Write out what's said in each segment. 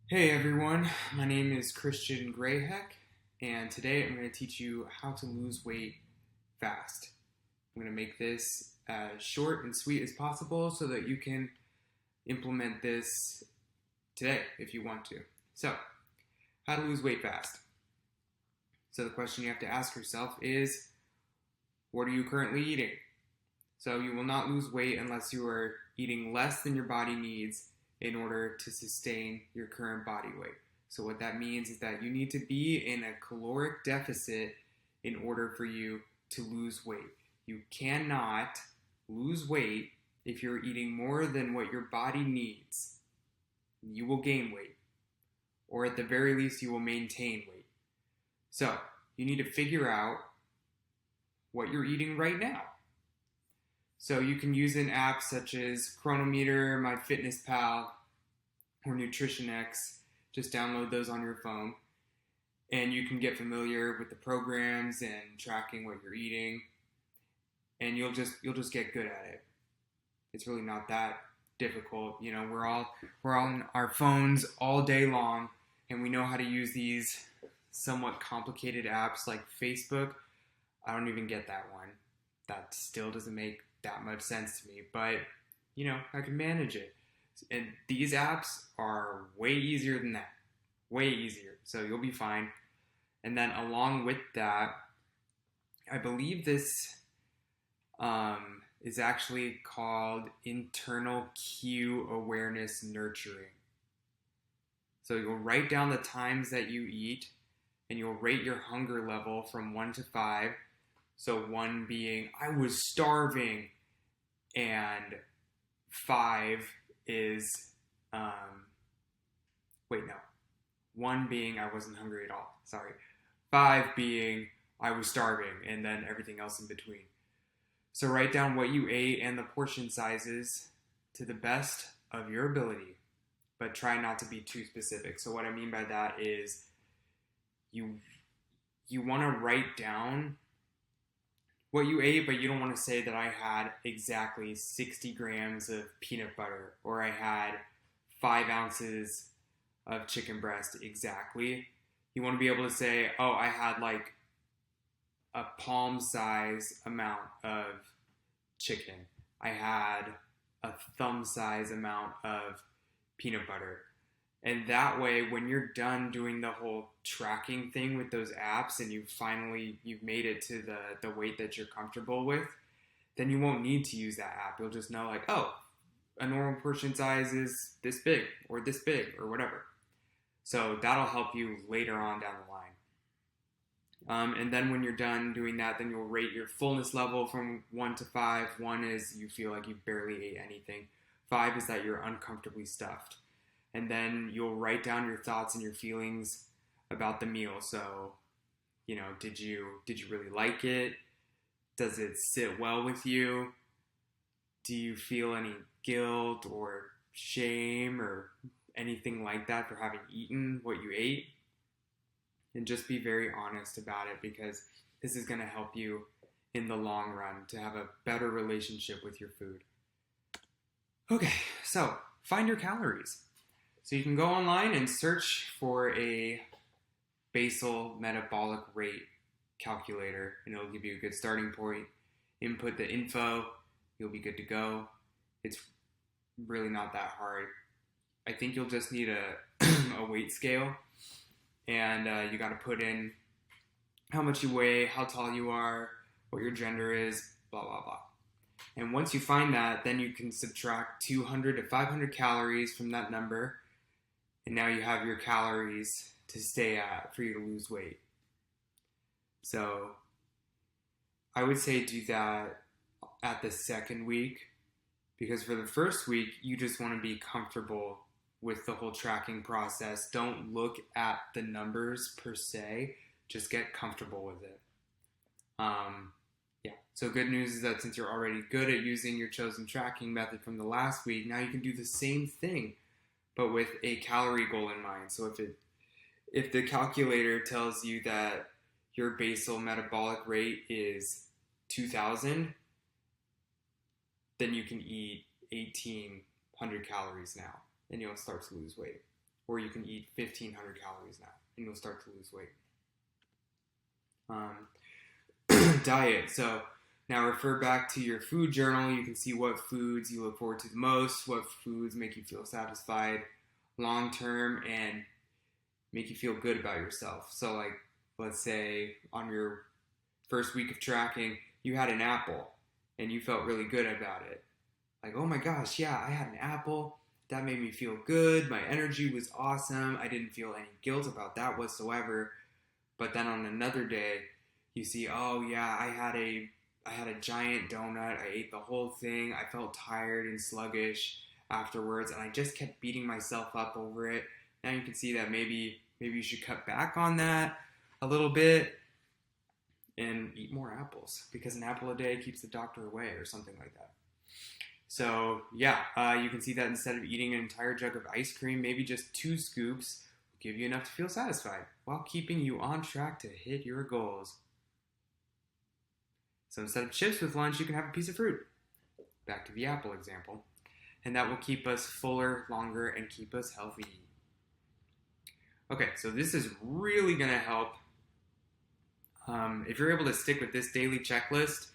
Hey everyone, my name is Christian Grayheck, and today I'm going to teach you how to lose weight fast. I'm going to make this as short and sweet as possible so that you can implement this today if you want to. So, how to lose weight fast. So, the question you have to ask yourself is, what are you currently eating? So, you will not lose weight unless you are eating less than your body needs in order to sustain your current body weight. So, what that means is that you need to be in a caloric deficit in order for you to lose weight. You cannot lose weight if you're eating more than what your body needs. You will gain weight, or at the very least, you will maintain weight. So, you need to figure out what you're eating right now. So you can use an app such as Chronometer, MyFitnessPal, or NutritionX. Just download those on your phone, and you can get familiar with the programs and tracking what you're eating, and you'll just get good at it. It's really not that difficult. You know, we're all on our phones all day long, and we know how to use these somewhat complicated apps like Facebook. I don't even get that one. That still doesn't make that much sense to me, but you know, I can manage it. And these apps are way easier than that. Way easier. So you'll be fine. And then along with that, I believe this is actually called internal cue awareness nurturing. So you'll write down the times that you eat and you'll rate your hunger level from 1 to 5. So 1 being, I was starving, and 5 is, 1 being I wasn't hungry at all. Sorry. 5 being I was starving, and then everything else in between. So write down what you ate and the portion sizes to the best of your ability, but try not to be too specific. So what I mean by that is you want to write down what you ate, but you don't want to say that I had exactly 60 grams of peanut butter or I had 5 ounces of chicken breast exactly. You want to be able to say, oh, I had like a palm size amount of chicken. I had a thumb size amount of peanut butter. And that way, when you're done doing the whole tracking thing with those apps and you've made it to the weight that you're comfortable with, then you won't need to use that app. You'll just know like, oh, a normal portion size is this big or whatever. So that'll help you later on down the line. And then when you're done doing that, then you'll rate your fullness level from 1 to 5. 1 is you feel like you barely ate anything. 5 is that you're uncomfortably stuffed. And then you'll write down your thoughts and your feelings about the meal. So, you know, did you really like it? Does it sit well with you? Do you feel any guilt or shame or anything like that for having eaten what you ate? And just be very honest about it, because this is going to help you in the long run to have a better relationship with your food. Okay, so find your calories. So you can go online and search for a basal metabolic rate calculator, and it'll give you a good starting point. Input the info, you'll be good to go. It's really not that hard. I think you'll just need a, a weight scale, and you got to put in how much you weigh, how tall you are, what your gender is, blah, blah, blah. And once you find that, then you can subtract 200 to 500 calories from that number, and now you have your calories to stay at for you to lose weight. So I would say do that at the second week, because for the first week, you just want to be comfortable with the whole tracking process. Don't look at the numbers per se, just get comfortable with it. Yeah, so good news is that since you're already good at using your chosen tracking method from the last week, now you can do the same thing, but with a calorie goal in mind. So if the calculator tells you that your basal metabolic rate is 2,000, then you can eat 1,800 calories now, and you'll start to lose weight. or you can eat 1,500 calories now, and you'll start to lose weight. Diet. So now refer back to your food journal. You can see what foods you look forward to the most, what foods make you feel satisfied long term and make you feel good about yourself. So like, let's say on your first week of tracking, you had an apple and you felt really good about it. Like, oh my gosh, yeah, I had an apple. That made me feel good. My energy was awesome. I didn't feel any guilt about that whatsoever. But then on another day, you see, oh yeah, I had a giant donut. I ate the whole thing. I felt tired and sluggish afterwards, and I just kept beating myself up over it. Now you can see that maybe you should cut back on that a little bit and eat more apples, because an apple a day keeps the doctor away or something like that. So yeah, you can see that instead of eating an entire jug of ice cream, maybe just 2 scoops will give you enough to feel satisfied while keeping you on track to hit your goals. So instead of chips with lunch, you can have a piece of fruit. Back to the apple example. And that will keep us fuller longer and keep us healthy. Okay, so this is really going to help. If you're able to stick with this daily checklist,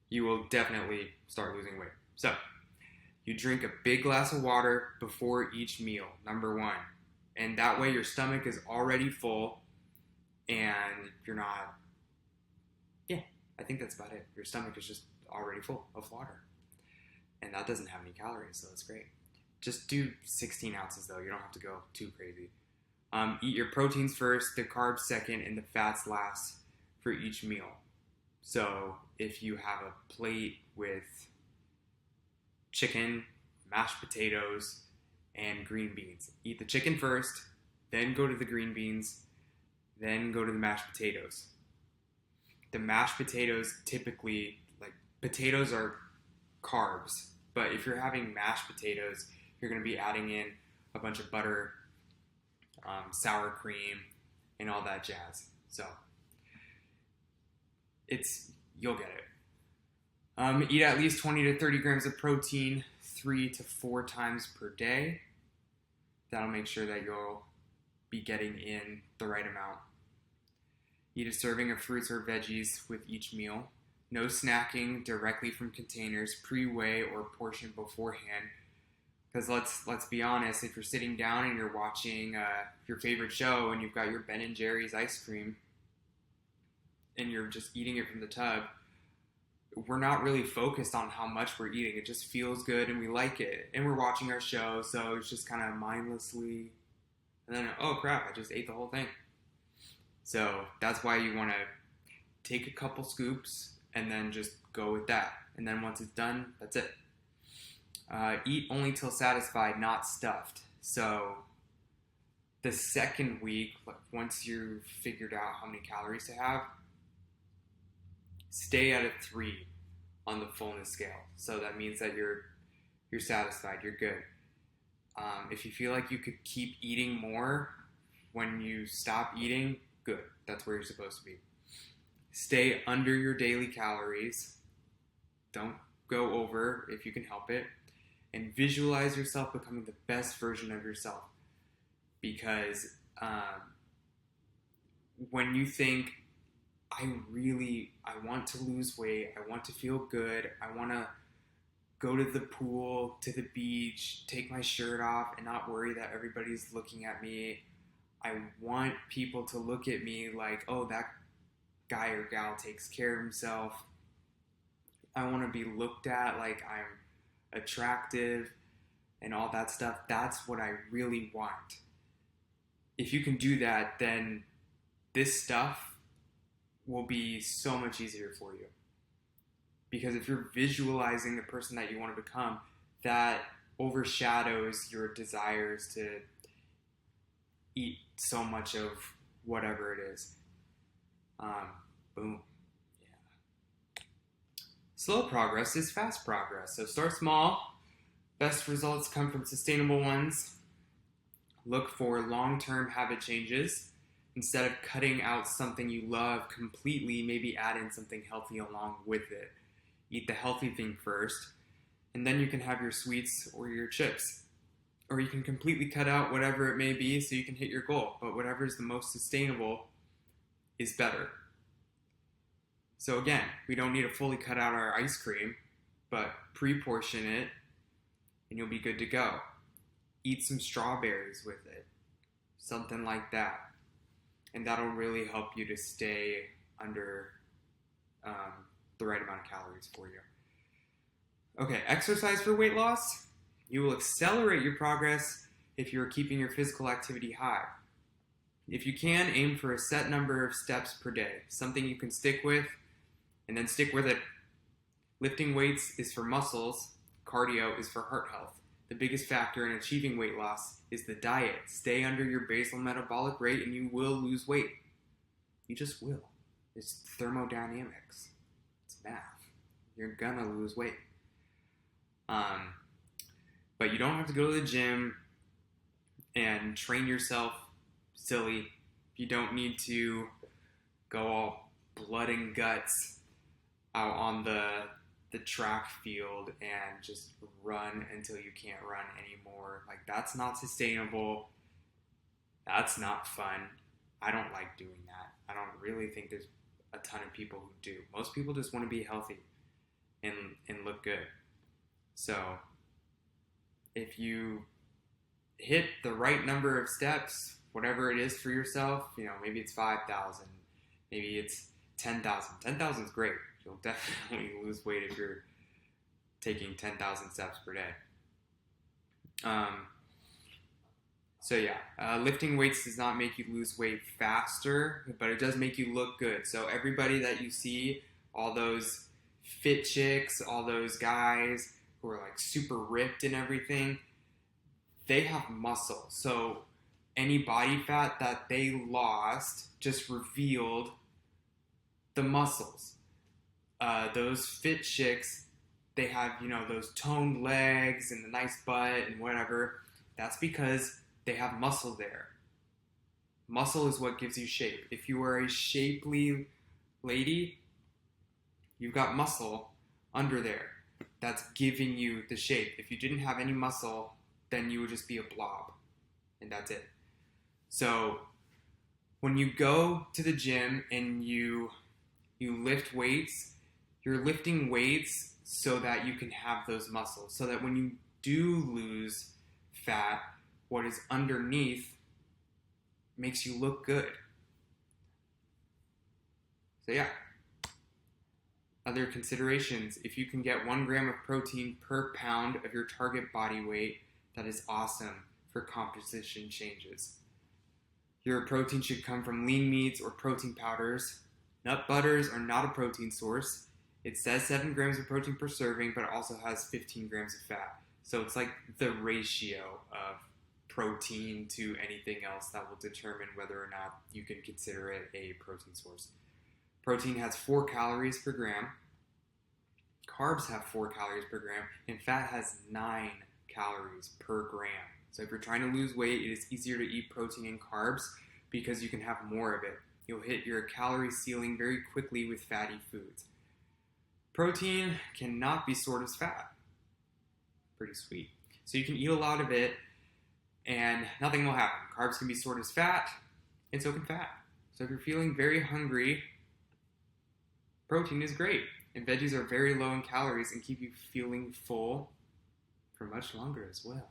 you will definitely start losing weight. So, you drink a big glass of water before each meal, number 1. And that way your stomach is already full and you're not, I think that's about it. Your stomach is just already full of water. And that doesn't have any calories, so that's great. Just do 16 ounces though, you don't have to go too crazy. Eat your proteins first, the carbs second, and the fats last for each meal. So if you have a plate with chicken, mashed potatoes, and green beans, eat the chicken first, then go to the green beans, then go to the mashed potatoes. The mashed potatoes typically, like, potatoes are carbs, but if you're having mashed potatoes, you're going to be adding in a bunch of butter, sour cream, and all that jazz. So you'll get it. Eat at least 20 to 30 grams of protein 3 to 4 times per day. That'll make sure that you'll be getting in the right amount. Eat a serving of fruits or veggies with each meal. No snacking directly from containers, pre-weigh or portion beforehand. Because let's be honest, if you're sitting down and you're watching your favorite show and you've got your Ben & Jerry's ice cream and you're just eating it from the tub, we're not really focused on how much we're eating. It just feels good and we like it. And we're watching our show, so it's just kind of mindlessly. And then, oh crap, I just ate the whole thing. So that's why you want to take a couple scoops and then just go with that. And then once it's done, that's it. Eat only till satisfied, not stuffed. So the second week, once you've figured out how many calories to have, stay at a 3 on the fullness scale. So that means that you're satisfied, you're good. If you feel like you could keep eating more when you stop eating, good. That's where you're supposed to be. Stay under your daily calories. Don't go over if you can help it. And visualize yourself becoming the best version of yourself. Because when you think, I want to lose weight, I want to feel good, I want to go to the pool, to the beach, take my shirt off and not worry that everybody's looking at me. I want people to look at me like, oh, that guy or gal takes care of himself. I want to be looked at like I'm attractive and all that stuff. That's what I really want. If you can do that, then this stuff will be so much easier for you. Because if you're visualizing the person that you want to become, that overshadows your desires to eat so much of whatever it is. Boom. Yeah. Slow progress is fast progress. So start small. Best results come from sustainable ones. Look for long-term habit changes. Instead of cutting out something you love completely, maybe add in something healthy along with it. Eat the healthy thing first, and then you can have your sweets or your chips. or you can completely cut out whatever it may be so you can hit your goal. But whatever is the most sustainable is better. So again, we don't need to fully cut out our ice cream, but pre-portion it and you'll be good to go. Eat some strawberries with it, something like that. And that'll really help you to stay under the right amount of calories for you. Okay, exercise for weight loss. You will accelerate your progress if you're keeping your physical activity high. If you can, aim for a set number of steps per day, something you can stick with, and then stick with it. Lifting weights is for muscles, cardio is for heart health. The biggest factor in achieving weight loss is the diet. Stay under your basal metabolic rate and you will lose weight. You just will. It's thermodynamics. It's math. You're gonna lose weight. But you don't have to go to the gym and train yourself silly. You don't need to go all blood and guts out on the track field and just run until you can't run anymore. Like, that's not sustainable. That's not fun. I don't like doing that. I don't really think there's a ton of people who do. Most people just want to be healthy and look good. So if you hit the right number of steps, whatever it is for yourself, maybe it's 5,000, maybe it's 10,000. 10,000 is great. You'll definitely lose weight if you're taking 10,000 steps per day. Lifting weights does not make you lose weight faster, but it does make you look good. So everybody that you see, all those fit chicks, all those guys who are like super ripped and everything, they have muscle. So any body fat that they lost just revealed the muscles. Those fit chicks, they have, those toned legs and the nice butt and whatever. That's because they have muscle there. Muscle is what gives you shape. If you are a shapely lady, you've got muscle under there. That's giving you the shape. If you didn't have any muscle, then you would just be a blob. And that's it. So when you go to the gym and you lift weights, you're lifting weights so that you can have those muscles. So that when you do lose fat, what is underneath makes you look good. So yeah. Other considerations: if you can get 1 gram of protein per pound of your target body weight, that is awesome for composition changes. Your protein should come from lean meats or protein powders. Nut butters are not a protein source. It says 7 grams of protein per serving, but it also has 15 grams of fat. So it's like the ratio of protein to anything else that will determine whether or not you can consider it a protein source. Protein has 4 calories per gram. Carbs have 4 calories per gram. And fat has 9 calories per gram. So if you're trying to lose weight, it is easier to eat protein and carbs because you can have more of it. You'll hit your calorie ceiling very quickly with fatty foods. Protein cannot be stored as fat. Pretty sweet. So you can eat a lot of it and nothing will happen. Carbs can be stored as fat, and so can fat. So if you're feeling very hungry, protein is great. And veggies are very low in calories and keep you feeling full for much longer as well.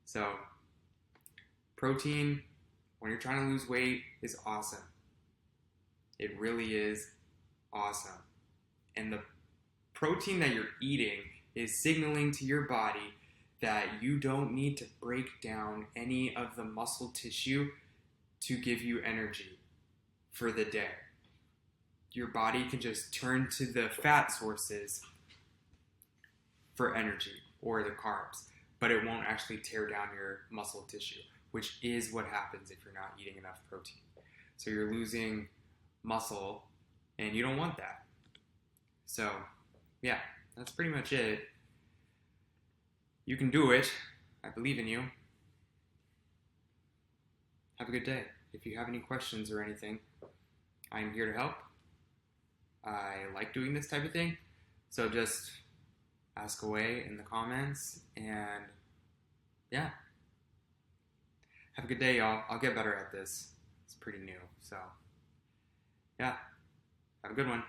So protein, when you're trying to lose weight, is awesome. It really is awesome. And the protein that you're eating is signaling to your body that you don't need to break down any of the muscle tissue to give you energy for the day. Your body can just turn to the fat sources for energy or the carbs, but it won't actually tear down your muscle tissue, which is what happens if you're not eating enough protein. So you're losing muscle and you don't want that. So yeah, that's pretty much it. You can do it. I believe in you. Have a good day. If you have any questions or anything, I'm here to help. I like doing this type of thing, so just ask away in the comments, and yeah, have a good day, y'all. I'll get better at this. It's pretty new. So, yeah, have a good one.